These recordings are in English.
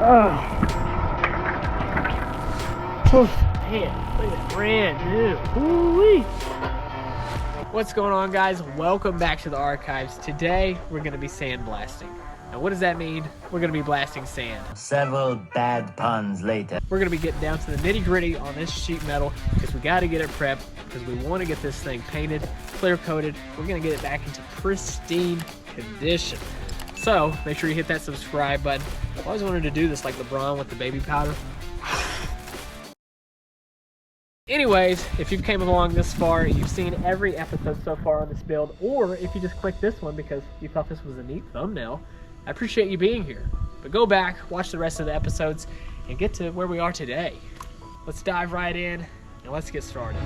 Oh. Man, look at that brand new. Ooh-wee. What's going on, guys? Welcome back to the archives. Today we're going to be sandblasting. Now what does that mean? We're going to be blasting sand. Several bad puns later. We're going to be getting down to the nitty-gritty on this sheet metal because we got to get it prepped, because we want to get this thing painted, clear coated. We're going to get it back into pristine condition. So make sure you hit that subscribe button. I always wanted to do this like LeBron with the baby powder. Anyways, if you've came along this far, you've seen every episode so far on this build, or if you just clicked this one because you thought this was a neat thumbnail, I appreciate you being here. But go back, watch the rest of the episodes, and get to where we are today. Let's dive right in, and let's get started.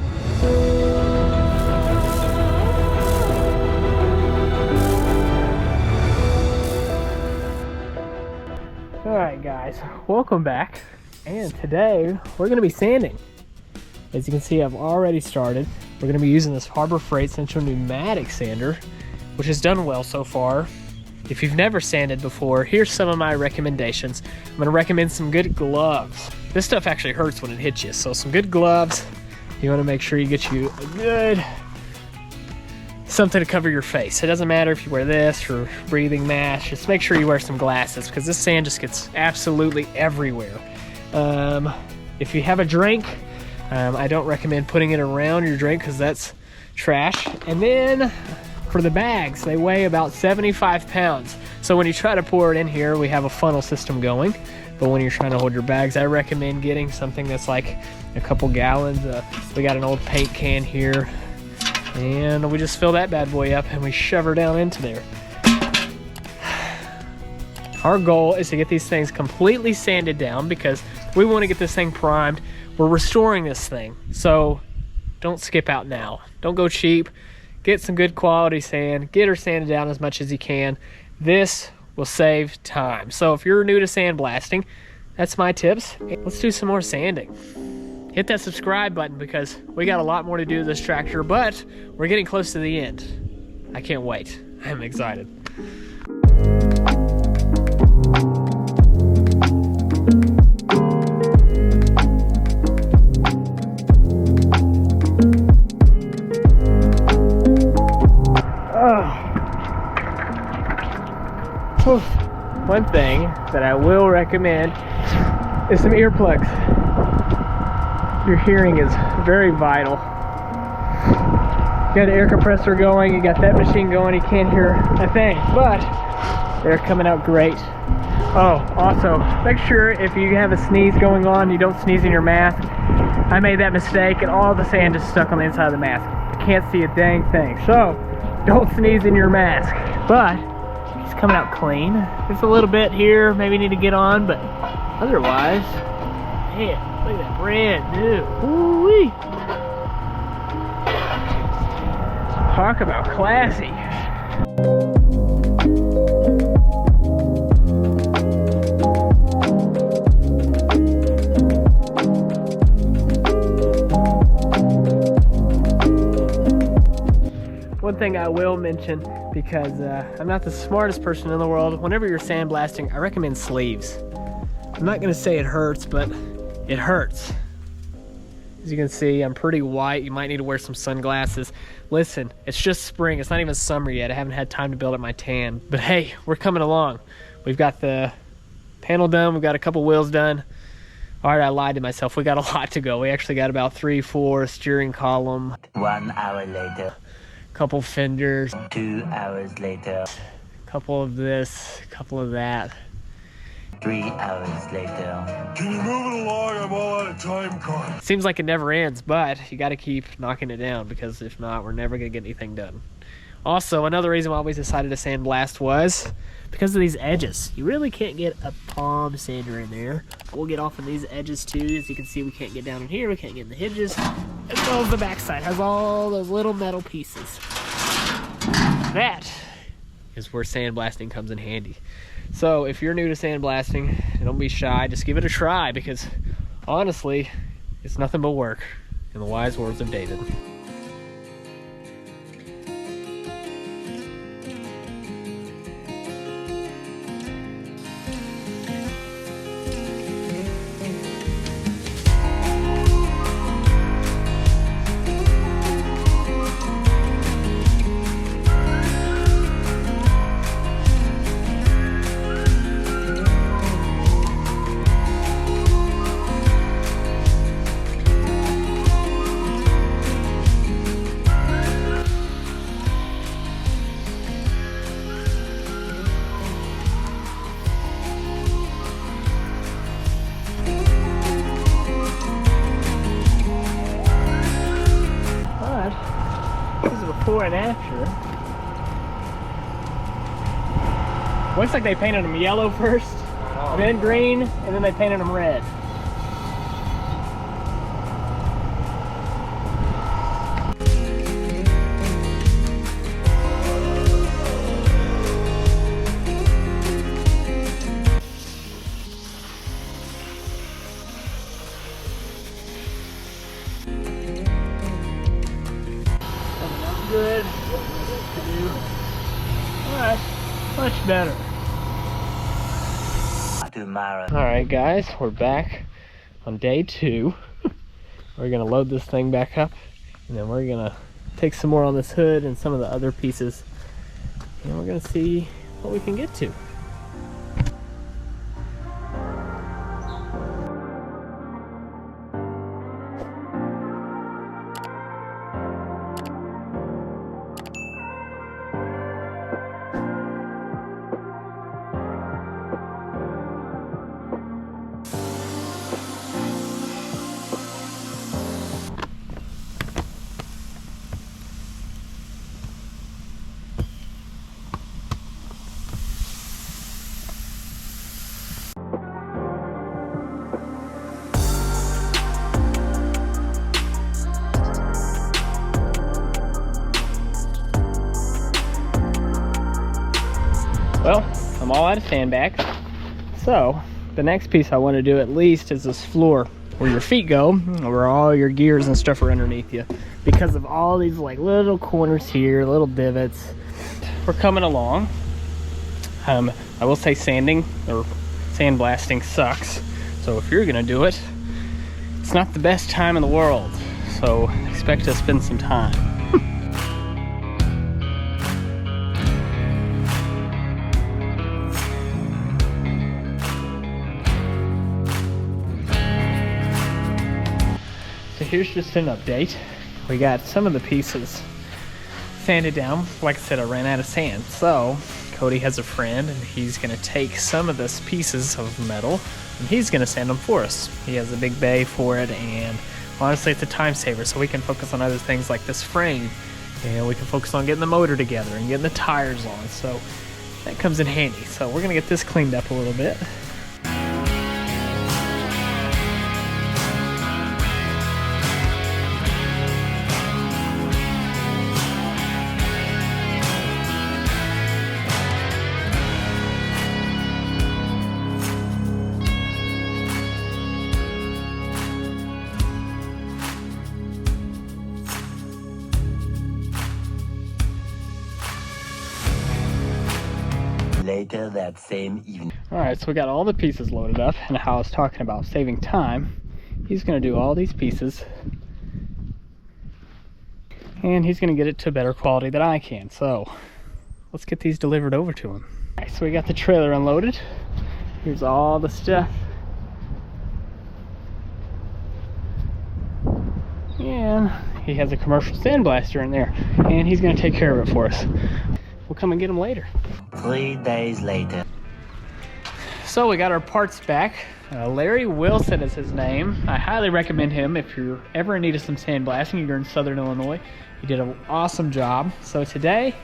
Alright guys, welcome back. And today, we're going to be sanding. As you can see, I've already started. We're going to be using this Harbor Freight Central Pneumatic Sander, which has done well so far. If you've never sanded before, here's some of my recommendations. I'm going to recommend some good gloves. This stuff actually hurts when it hits you, so some good gloves. You want to make sure you get you a good something to cover your face. It doesn't matter if you wear this or breathing mask, just make sure you wear some glasses because this sand just gets absolutely everywhere. If you have a drink, I don't recommend putting it around your drink because that's trash. And then for the bags, they weigh about 75 pounds. So when you try to pour it in here, we have a funnel system going. But when you're trying to hold your bags, I recommend getting something that's like a couple gallons. We got an old paint can here. And we just fill that bad boy up and we shove her down into there. Our goal is to get these things completely sanded down because we want to get this thing primed. We're restoring this thing, so don't skip out now. Don't go cheap. Get some good quality sand. Get her sanded down as much as you can. This will save time. So if you're new to sandblasting, that's my tips. Let's do some more sanding. Hit that subscribe button because we got a lot more to do to this tractor, but we're getting close to the end. I can't wait. I'm excited. One thing that I will recommend is some earplugs. Your hearing is very vital. You got an air compressor going, you got that machine going, you can't hear a thing, but they're coming out great. Oh, also, make sure if you have a sneeze going on, you don't sneeze in your mask. I made that mistake and all the sand is stuck on the inside of the mask. I can't see a dang thing, so don't sneeze in your mask. But it's coming out clean. There's a little bit here, maybe need to get on, but otherwise, man, look at that brand new. Ooh-wee. Talk about classy. One thing I will mention, because I'm not the smartest person in the world, whenever you're sandblasting, I recommend sleeves. I'm not going to say it hurts, but it hurts. As you can see, I'm pretty white. You might need to wear some sunglasses. Listen, it's just spring. It's not even summer yet. I haven't had time to build up my tan. But hey, we're coming along. We've got the panel done. We've got a couple wheels done. All right, I lied to myself. We got a lot to go. We actually got about 3-4 steering column. 1 hour later. Couple fenders. 2 hours later. Couple of this, couple of that. 3 hours later. Can you move it along? I'm all out of time, Con. Seems like it never ends, but you got to keep knocking it down because if not, we're never going to get anything done. Also, another reason why we decided to sandblast was because of these edges. You really can't get a palm sander in there. We'll get off on these edges too. As you can see, we can't get down in here. We can't get in the hinges. As well as the backside has all those little metal pieces. That is where sandblasting comes in handy. So if you're new to sandblasting, don't be shy. Just give it a try because honestly, it's nothing but work, in the wise words of David. before and after. Looks like they painted them yellow first, then green, and then they painted them red. Good. Alright, much better. Tomorrow. Alright guys, we're back on day 2. We're gonna load this thing back up, and then we're gonna take some more on this hood and some of the other pieces, and we're gonna see what we can get to. Well, I'm all out of sandbags, so the next piece I want to do at least is this floor where your feet go, where all your gears and stuff are underneath you, because of all these like little corners here, little divots. We're coming along. I will say sanding or sandblasting sucks, so if you're gonna do it, it's not the best time in the world, so expect to spend some time. Here's just an update. We got some of the pieces sanded down. Like I said, I ran out of sand. So Cody has a friend and he's gonna take some of these pieces of metal and he's gonna sand them for us. He has a big bay for it, and honestly it's a time saver, so we can focus on other things like this frame, and we can focus on getting the motor together and getting the tires on. So that comes in handy. So we're gonna get this cleaned up a little bit. Later that same evening. Alright, so we got all the pieces loaded up, and how I was talking about saving time, he's going to do all these pieces, and he's going to get it to better quality than I can. So let's get these delivered over to him. Alright, so we got the trailer unloaded. Here's all the stuff. And he has a commercial sandblaster in there, and he's going to take care of it for us. We'll come and get him later. 3 days later. So we got our parts back. Larry Wilson is his name. I highly recommend him if you're ever in need of some sandblasting. You're in Southern Illinois. He did an awesome job. So today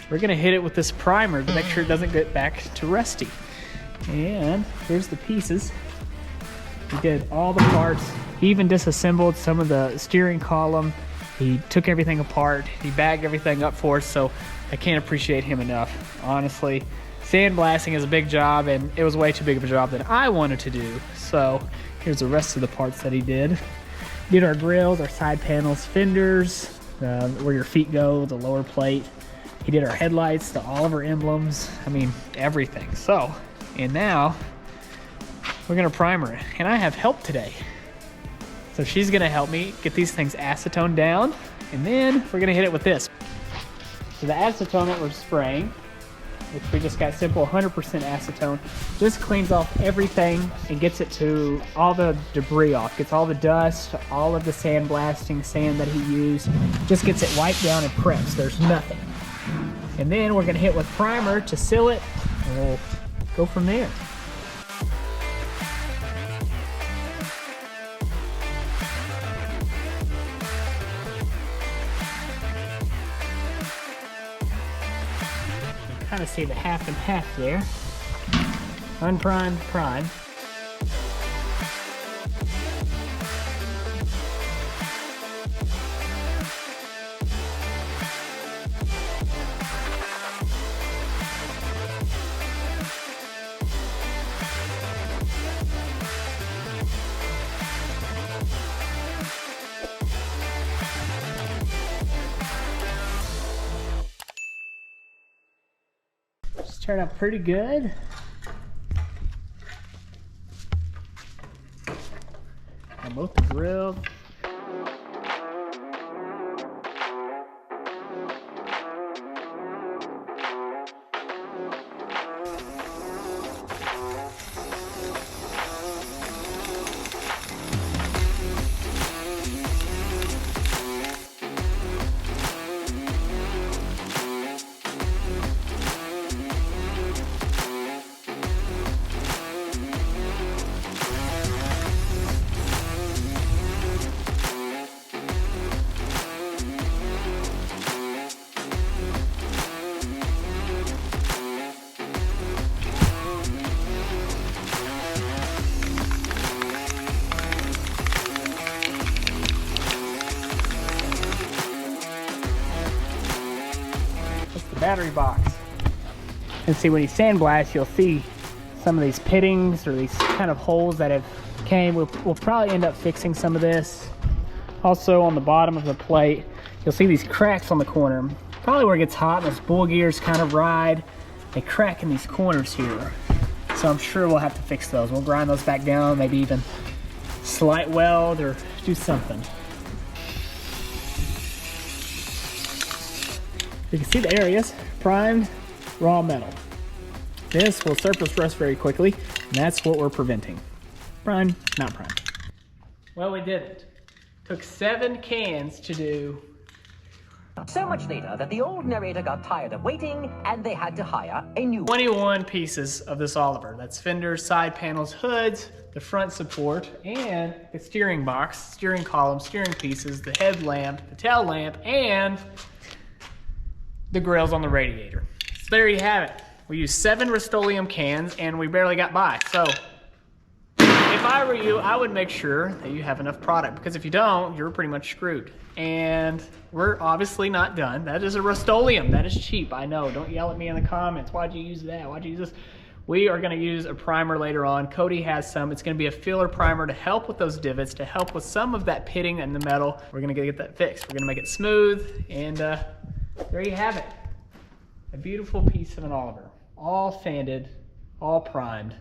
we're gonna hit it with this primer to make sure it doesn't get back to rusty. And here's the pieces. He did all the parts. He even disassembled some of the steering column. He took everything apart. He bagged everything up for us, so I can't appreciate him enough. Honestly, sandblasting is a big job, and it was way too big of a job than I wanted to do. So here's the rest of the parts that he did. He did our grills, our side panels, fenders, where your feet go, the lower plate. He did our headlights, all of our emblems. I mean, everything. So, and now we're gonna primer it, and I have help today. So she's gonna help me get these things acetone down, and then we're gonna hit it with this. So the acetone that we're spraying, which we just got simple 100% acetone, just cleans off everything and gets it to all the debris off, gets all the dust, all of the sandblasting sand that he used, just gets it wiped down and preps. There's nothing. And then we're gonna hit with primer to seal it, and we'll go from there. kind of see the half and half there. Unprimed, primed. Just turned out pretty good. Got both the grill. Battery box. And see, when you sandblast, you'll see some of these pittings or these kind of holes that have came. We'll probably end up fixing some of this. Also on the bottom of the plate, you'll see these cracks on the corner. Probably where it gets hot and those bull gears kind of ride. They crack in these corners here. So I'm sure we'll have to fix those. We'll grind those back down, maybe even slight weld or do something. You can see the areas, primed, raw metal. This will surface rust very quickly, and that's what we're preventing. Primed, not primed. Well, we did it. Took 7 cans to do. So much later that the old narrator got tired of waiting and they had to hire a new 21 pieces of this Oliver. That's fenders, side panels, hoods, the front support, and the steering box, steering column, steering pieces, the headlamp, the tail lamp, and the grills on the radiator. So there you have it. We used 7 Rust-oleum cans and we barely got by. So if I were you, I would make sure that you have enough product, because if you don't, you're pretty much screwed. And we're obviously not done. That is a Rust-oleum. That is cheap, I know. Don't yell at me in the comments. Why'd you use that? Why'd you use this? We are gonna use a primer later on. Cody has some. It's gonna be a filler primer to help with those divots, to help with some of that pitting in the metal. We're gonna get that fixed. We're gonna make it smooth, and there you have it. A beautiful piece of an Oliver. All sanded, all primed.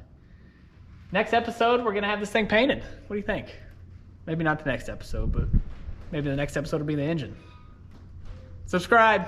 Next episode, we're gonna have this thing painted. What do you think? Maybe not the next episode, but maybe the next episode will be the engine. Subscribe.